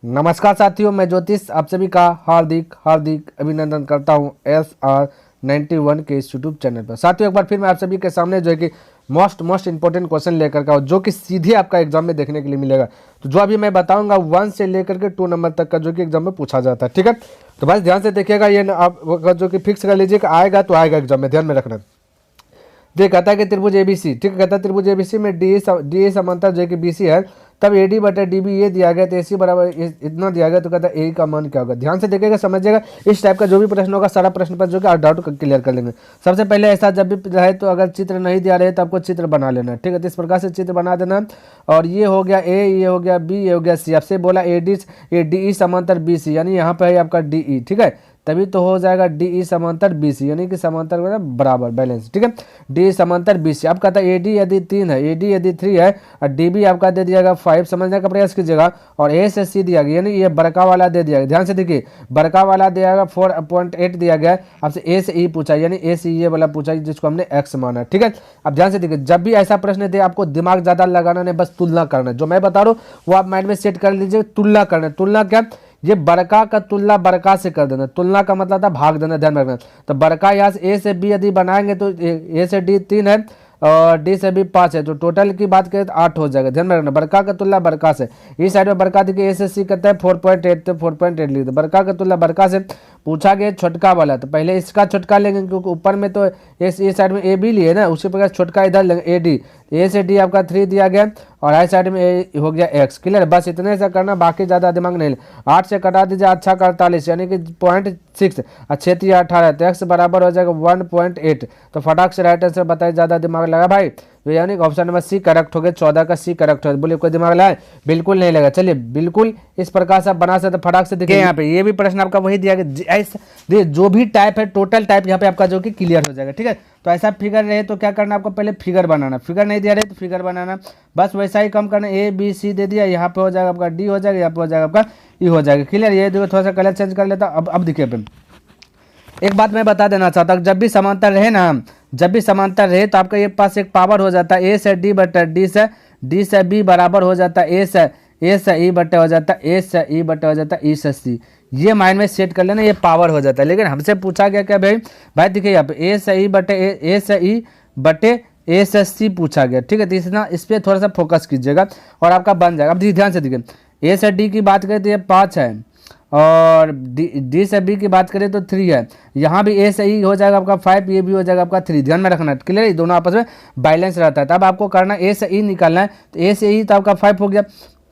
नमस्कार साथियों, मैं ज्योतिष आप सभी का हार्दिक हार्दिक अभिनंदन करता हूं SR91 के इस यूट्यूब चैनल पर। साथियों, एक बार फिर मैं आप सभी के सामने जो है कि मोस्ट इंपॉर्टेंट क्वेश्चन लेकर का जो कि सीधे आपका एग्जाम में देखने के लिए मिलेगा। तो जो अभी मैं बताऊंगा 1 से लेकर के 2 नंबर तक का जो कि एग्जाम में पूछा जाता है। ठीक है, तो बस ध्यान से देखिएगा। ये आप जो कि फिक्स कर लीजिए कि आएगा तो आएगा एग्जाम में, ध्यान में रखना। देखिए कहता है कि त्रिभुज एबीसी, ठीक है, कहता है त्रिभुज एबीसी में डी समांतर जो कि बीसी है, तब एडी बटा डीबी ये दिया गया तो एसी बराबर इतना दिया गया, तो कहता है ए का मान क्या होगा। ध्यान से देखिएगा, समझिएगा। इस टाइप का जो भी प्रश्न होगा सारा प्रश्न पर जो कि डाउट क्लियर कर लेंगे। सबसे पहले ऐसा जब भी रहे तो अगर चित्र नहीं दिया रहे तो आपको चित्र बना लेना, ठीक है। तो इस प्रकार से चित्र बना देना। और ये हो गया ए, ये हो गया बी, ये हो गया सी। आपसे बोला ए डी समांतर बी सी, यानी यहाँ पे है आपका डी ई, ठीक है। तभी तो हो जाएगा डी ई समांतर बी सी, यानी कि समांतर बराबर बैलेंस, ठीक है। डी समांतर बी सी। अब कहता है एडी यदि 3 है, एडी यदि 3 है और डीबी आपका दे दिया गया 5, समझने का प्रयास कीजिएगा। और ए से सी दिया गया, यानी ये बड़का वाला दे दिया गया। ध्यान से देखिए, बड़का वाला दिया गया 4.8 दिया गया। आपसे ए से ई पूछा, यानी ए से ये वाला पूछा जिसको हमने एक्स माना, ठीक है। अब ध्यान से देखिए, जब भी ऐसा प्रश्न दे आपको दिमाग ज्यादा लगाना नहीं, बस तुलना करना। जो मैं बता रहा हूँ वो आप माइंड में सेट कर लीजिए। तुलना करना, तुलना क्या, ये बड़का का तुलना बड़का से कर देना। तुलना का मतलब था भाग देना, ध्यान रखना। तो बड़का यहाँ से ए से बी यदि बनाएंगे तो ए से डी 3 है और डी से बी 5 है, तो टोटल की बात करें तो 8 हो जाएगा। ध्यान में रखना, बड़का का तुलना बड़का से। इस साइड में बड़का देखिए ए से सी कहता है 4.8, तो 4.8 लिख दो। बड़का का तुलना बड़का से पूछा गया छोटका वाला, तो पहले इसका छोटका लेंगे क्योंकि ऊपर में तो ये साइड में ए बी लिए ना, उसी प्रकार छोटका इधर लेंगे ए डी। ए से डी आपका 3 दिया गया और आई साइड में ए हो गया एक्स। क्लियर, बस इतने से करना, बाकी ज़्यादा दिमाग नहीं। 8 से कटा दीजिए, अच्छा 48, यानी कि 0.6 अच्छे 18, तो एक्स बराबर हो जाएगा 1.8। तो फटाक से राइट आंसर बताइए, ज़्यादा दिमाग लगा भाई। तो यानी ऑप्शन नंबर सी करेक्ट हो गया, 14 का सी करेक्ट हो गया। बोले कोई दिमाग लगाए, बिल्कुल नहीं लगा। चलिए, बिल्कुल इस प्रकार से आप बना सकते, फटाक से देखिए। यहाँ पे ये भी प्रश्न आपका वही दिया गया, ऐसा जो भी टाइप है टोटल टाइप यहाँ पे आपका जो कि क्लियर हो जाएगा, ठीक है। तो ऐसा फिगर रहे तो क्या करना, आपको पहले फिगर बनाना। फिगर नहीं दिया रहे तो फिगर बनाना, बस वैसा ही कम करना। ए बी सी दे दिया, यहाँ पे हो जाएगा आपका डी हो जाएगा, यहाँ पे हो जाएगा आपका ई हो जाएगा। क्लियर, ये देखो थोड़ा सा कलर चेंज कर लेता। अब देखिए, एक बात मैं बता देना चाहता हूँ, जब भी समांतर रहे ना, जब भी समांतर रहे तो आपका ये पास एक पावर हो जाता है ए से डी बटा डी से बी बराबर हो जाता है ए से ई बटे हो जाता है ए से ई बटे हो जाता है ई से सी। ये माइंड में सेट कर लेना, ये पावर हो जाता है। लेकिन हमसे पूछा गया क्या भाई देखिए यहाँ पे ए से ई बटे ए से सी पूछा गया, ठीक है। तो इस पर थोड़ा सा फोकस कीजिएगा और आपका बन जाएगा। अब ध्यान से देखिए, ए से डी की बात करें तो ये 5 है और डी से बी की बात करें तो 3 है। यहाँ भी ए से ई हो जाएगा आपका 5, ये भी हो जाएगा आपका 3। ध्यान में रखना, क्लियर, ये दोनों आपस में बैलेंस रहता है। तब आपको करना ए से ई निकालना है, तो ए से ई तो आपका 5 हो गया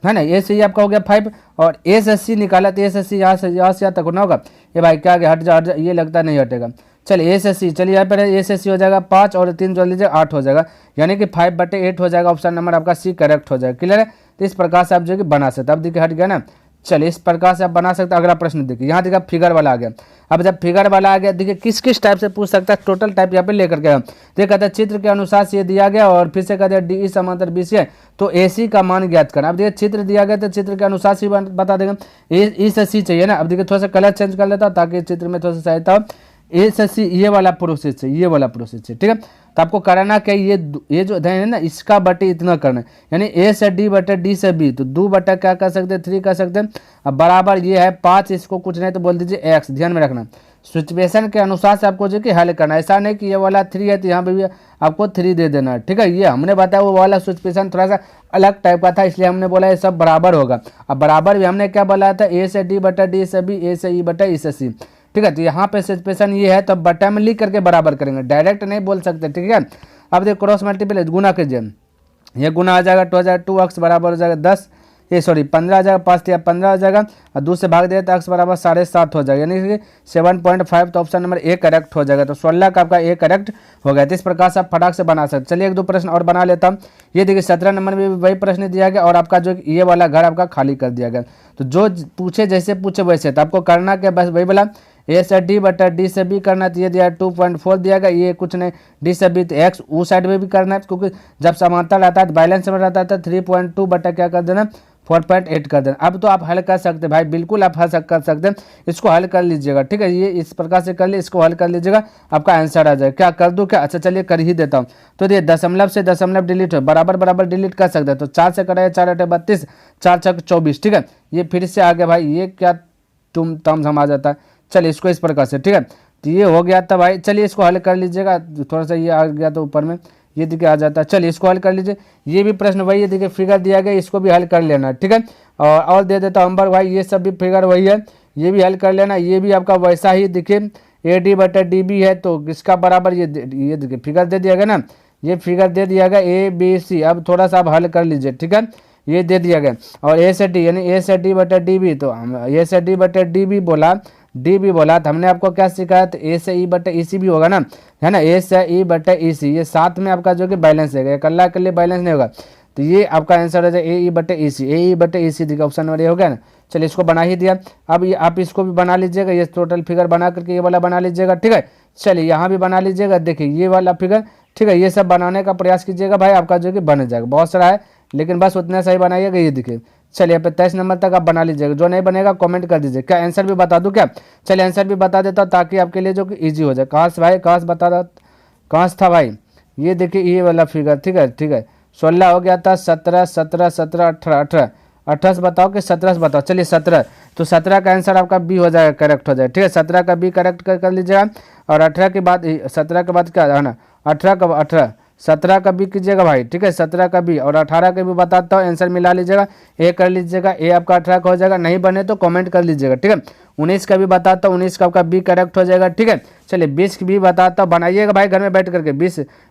है ना, ए से ई आपका हो गया 5 और ए से सी निकाला तो ए से सी यहाँ से यहाँ तक होना होगा। ये भाई क्या हट जा, ये लगता नहीं हटेगा। चलिए ए से सी, चलिए यहाँ पर ए से सी हो जाएगा 5 और 3 जोड़ लीजिए 8 हो जाएगा, यानी कि 5/8 हो जाएगा। ऑप्शन नंबर आपका सी करेक्ट हो जाएगा। क्लियर है, तो इस प्रकार से आप जो कि बना सकते। अब देखिए हट गया ना, चलिए इस प्रकार से आप बना सकते हैं। अगला प्रश्न देखिए, यहाँ देखिए फिगर वाला आ गया। अब जब फिगर वाला आ गया, देखिए किस किस टाइप से पूछ सकता है, टोटल टाइप यहाँ पे लेकर गया। देखिए कहता है चित्र के अनुसार से ये दिया गया और फिर से कहते हैं डी ई समांतर बी सी है, तो ए सी का मान ज्ञात करना। अब देखिए चित्र दिया गया तो चित्र के अनुसार से बता देगा, ए से सी चाहिए ना। अब देखिए थोड़ा सा कलर चेंज कर लेता ताकि चित्र में थोड़ा सा सहायता हो। ए से सी ये वाला प्रोसेस है, ये वाला प्रोसेस है, ठीक है। तो आपको करना क्या, ये जो है ना, इसका बटे इतना करना है, यानी ए से डी बटे डी से बी, तो 2 बटा क्या कर सकते हैं 3 कर सकते हैं। अब बराबर ये है 5, इसको कुछ नहीं तो बोल दीजिए एक्स। ध्यान में रखना, सिचुएशन के अनुसार से आपको जो कि हल करना है। ऐसा नहीं कि ये वाला 3 है तो यहाँ पे भी आपको 3 दे देना है, ठीक है। ये हमने बताया वो वाला सिचुएशन थोड़ा सा अलग टाइप का था, इसलिए हमने बोला ये सब बराबर होगा। अब बराबर भी हमने क्या बोला था, ए से डी बटा डी से बी, ए से ई बटा ई से सी, ठीक है। तो यहाँ पे सिचुएशन ये है, तो बटा में लिख करके बराबर करेंगे, डायरेक्ट नहीं बोल सकते, ठीक है। अब देखो क्रॉस मल्टीप्लाई गुना कीजिए, ये गुना आ जाएगा 2x बराबर हो जाएगा 10, ये सॉरी 15 आ जाएगा, 5 15 हो जाएगा और 2 से भाग दिया तो x बराबर 7.5 हो जाएगा, यानी कि 7.5। तो ऑप्शन नंबर ए करेक्ट हो जाएगा। तो 16 का आपका ए करेक्ट हो गया। तो इस प्रकार से आप फटाक से बना सकते। चलिए 1-2 प्रश्न और बना लेता हूँ। ये देखिए 17 नंबर में भी वही प्रश्न दिया गया और आपका जो ये वाला घर आपका खाली कर दिया गया। तो जो पूछे जैसे पूछे वैसे, तो आपको करना क्या, बस वही बोला ए से डी बटा डी से बी करना, तो ये दिया 2.4 दिया गया, ये कुछ नहीं, डी से बी तो एक्स उस साइड में भी करना है, क्योंकि जब समांतर रहता है तो बैलेंस में रहता है, 3.2 बटा क्या कर देना 4.8 कर देना। अब तो आप हल कर सकते हैं भाई, बिल्कुल आप हल कर सकते हैं, इसको हल कर लीजिएगा, ठीक है। ये इस प्रकार से कर लिए, इसको हल कर लीजिएगा, आपका आंसर आ जाए। क्या कर दूं क्या? अच्छा चलिए कर ही देता हूँ। तो ये दशमलव से दशमलव डिलीट हो, बराबर बराबर डिलीट कर सकते हैं। तो 4 से कराए 4 8 32, 4 6 24, ठीक है। ये फिर से आ गया भाई, ये क्या तुम तम सम आ जाता है। चलिए इसको इस प्रकार से, ठीक है। तो ये हो गया था भाई, चलिए इसको हल कर लीजिएगा। थोड़ा सा ये आ गया तो ऊपर में ये देखिए आ जाता है। चलिए इसको हल कर लीजिए। ये भी प्रश्न वही है, देखिए फिगर दिया गया, इसको भी हल कर लेना, ठीक है। और दे देता हूँ अंबर भाई, ये सब भी फिगर वही है, ये भी हल कर लेना। ये भी आपका वैसा ही देखिए AD/DB है, तो किसका बराबर ये देखिए फिगर दे दिया गया ना, ये फिगर दे दिया गया ABC। अब थोड़ा सा आप हल कर लीजिए, ठीक है। ये दे दिया गया और A से D यानी A से D/DB, तो हम A से D/DB बोला, डी भी बोला, तो हमने आपको क्या सिखाया, तो ए से E/EC भी होगा ना, है ना, ए से E/EC, ये साथ में आपका जो कि बैलेंस है, अकेला अकेले बैलेंस नहीं होगा। तो ये आपका आंसर हो जाए AE/EC, AE/EC देखिए ऑप्शन नंबर ये हो गया ना। चलिए इसको बना ही दिया। अब ये आप इसको भी बना लीजिएगा, ये टोटल फिगर बना करके ये वाला बना लीजिएगा, ठीक है। चलिए यहाँ भी बना लीजिएगा, देखिए ये वाला फिगर, ठीक है। ये सब बनाने का प्रयास कीजिएगा भाई, आपका जो कि बन जाएगा। बहुत सारा है लेकिन बस उतना सही बनाइएगा, ये देखिए। चलिए यहाँ पे 23 नंबर तक आप बना लीजिएगा, जो नहीं बनेगा कमेंट कर दीजिए। क्या आंसर भी बता दूं क्या? चलिए आंसर भी बता देता हूँ ताकि आपके लिए जो कि ईजी हो जाए। कहाँ से भाई, कहाँ से बता रहा, कहाँ से था भाई, ये देखिए ये वाला फिगर, ठीक है, ठीक है। 16 हो गया था, 17 17 17 18 18 18 से बताओ कि 17 से बताओ। चलिए 17, तो 17 का आंसर आपका बी हो जाएगा, करेक्ट हो जाएगा, ठीक है। 17 का बी करेक्ट कर लीजिएगा। और 18 के बाद 17 के बाद क्या है ना, 18 17 का बी कीजिएगा भाई, ठीक है। 17 का बी और 18 का भी बताता हूँ, आंसर मिला लीजिएगा, ए कर लीजिएगा, ए आपका 18 का हो जाएगा। नहीं बने तो कमेंट कर लीजिएगा, ठीक है। 19 का भी बताता हूँ, 19 का आपका बी करेक्ट हो जाएगा, ठीक है। चलिए 20 की भी बताता हूँ, बनाइएगा भाई घर में बैठ करके।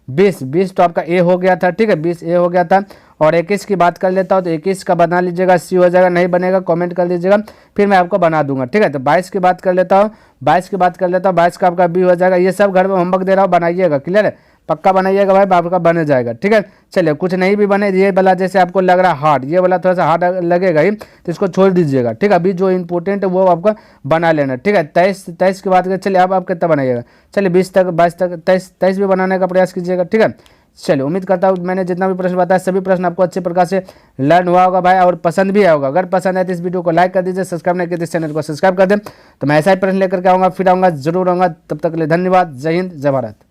20 तो आपका ए हो गया था, ठीक है, 20 ए हो गया था। और 21 की बात कर लेता हूँ, तो 21 का बना लीजिएगा, सी हो जाएगा। नहीं बनेगा कमेंट कर लीजिएगा, फिर मैं आपको बना दूंगा, ठीक है। तो 22 की बात कर लेता हूँ, 22 का आपका बी हो जाएगा। ये सब घर में होमवर्क दे रहा हूँ, बनाइएगा, क्लियर है, पक्का बनाइएगा भाई, आपका बन जाएगा, ठीक है। चलिए कुछ नहीं भी बने, ये वाला जैसे आपको लग रहा है हार्ड, ये वाला थोड़ा सा हार्ड लगेगा ही, तो इसको छोड़ दीजिएगा, ठीक है। अभी जो इंपॉर्टेंट है वो आपका बना लेना, ठीक है। 23 की बात करें, चलिए अब आप कितना बनाइएगा, चलिए 20 तक, 22 तक, 23 भी बनाने का प्रयास कीजिएगा, ठीक है। चलिए उम्मीद करता हूँ मैंने जितना भी प्रश्न बताया सभी प्रश्न आपको अच्छे प्रकार से लर्न हुआ होगा भाई, और पसंद भी आया होगा। अगर पसंद आए तो इस वीडियो को लाइक कर दीजिए, सब्सक्राइब नहीं किया तो इस चैनल को सब्सक्राइब कर दें। तो मैं ऐसा ही प्रश्न लेकर के आऊँगा, फिर आऊँगा, जरूर आऊँगा। तब तक के लिए धन्यवाद। जय हिंद, जय भारत।